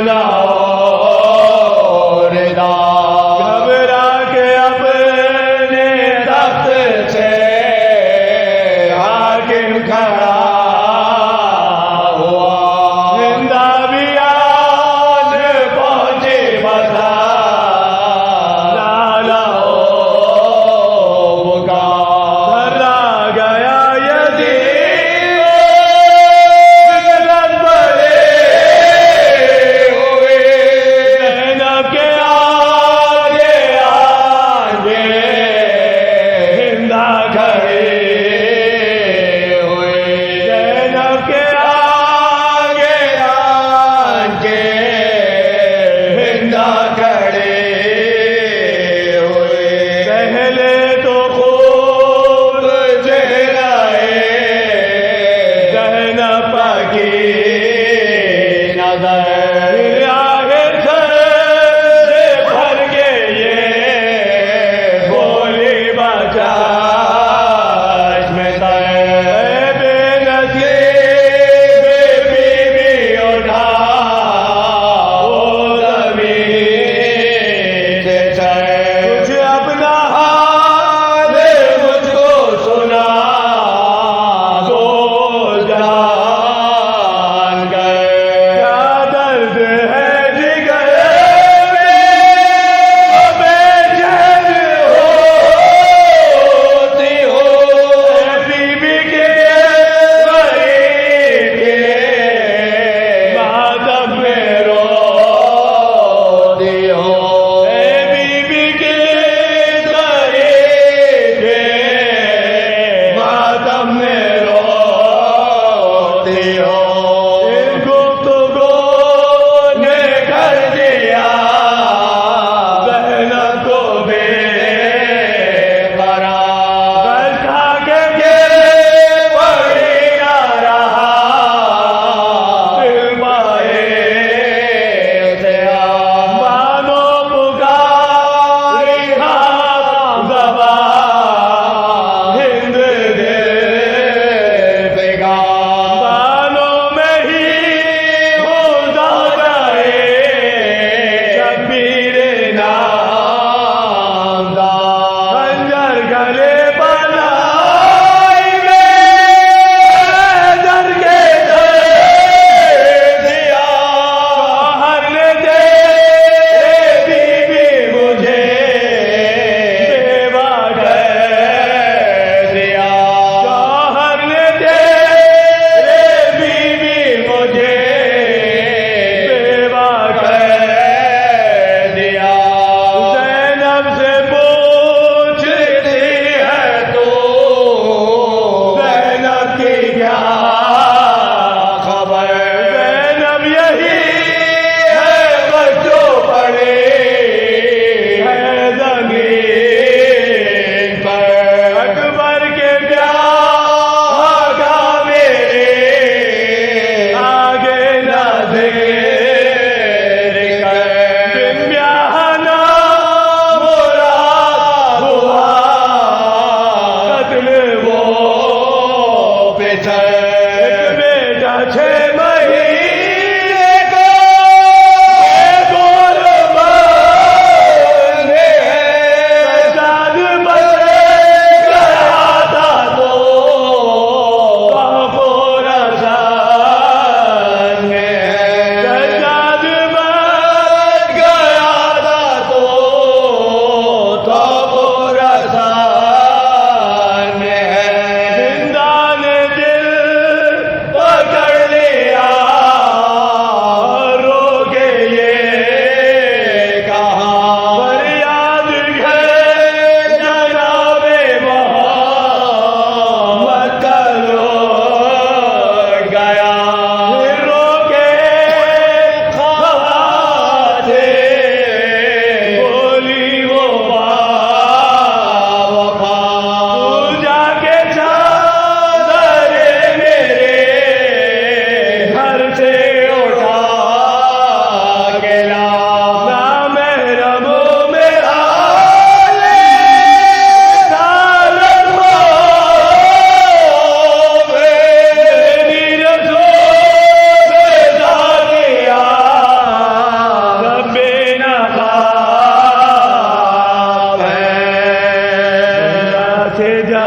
ना हो रिदा, घबरा के अपने तख्त से हाकिम खड़ा हुआ। जिंदा भी आज पहुंचे बता लाला हो बुका, धरा गया यजीद फितरत बड़े हुए। ज़ैनब के आगे आगे हिंदा खड़े हुए। ज़ैनब के आगे आगे हिंदा खड़े हुए। पहले तो खूब चेहराए ज़ैनब की नजर, फिर आगे सर से भर के ये गोली बचा इसमें तय। बेनसीब बीवी उठा वो ज़मीन से सर, कुछ अपना हाल मुझको सुना तो जान गए। क्या दर्द है जिगर में बेचैन होती हो, बीबी के गरीब के मातम में रोती हो। बीबी के गरीब के मातम में रोती हो। इन गुफ्तगू ने कर दिया ज़ैनब को बेकरार। बैठा के पड़ी ना रहा फिल्माए उसे मानो पुकारी हमज़बा हिंद दिल बेगार। बानों में ही खुदा रहे शब्बीर नामदार। खंजर गले बनाई में दर के दर दिया। शौहर ने दे बीबी मुझे बेवा कर दिया। शौहर ने दे बीबी मुझे बेवा कर दिया। ज़ैनब से पूछती है तो ज़ैनब की क्या खबर। ज़ैनब यही है बच्चों पड़े है ज़मीन पर। अकबर के ब्याह का मेरे आगे ना ज़िक्र कर। बिन ब्याह ना मुराद हुआ कत्ल वो बेचैन। एक बेटा 6 महीने का बेगोरबान है। सजाद बच गया था तो खोरासान में है। से जा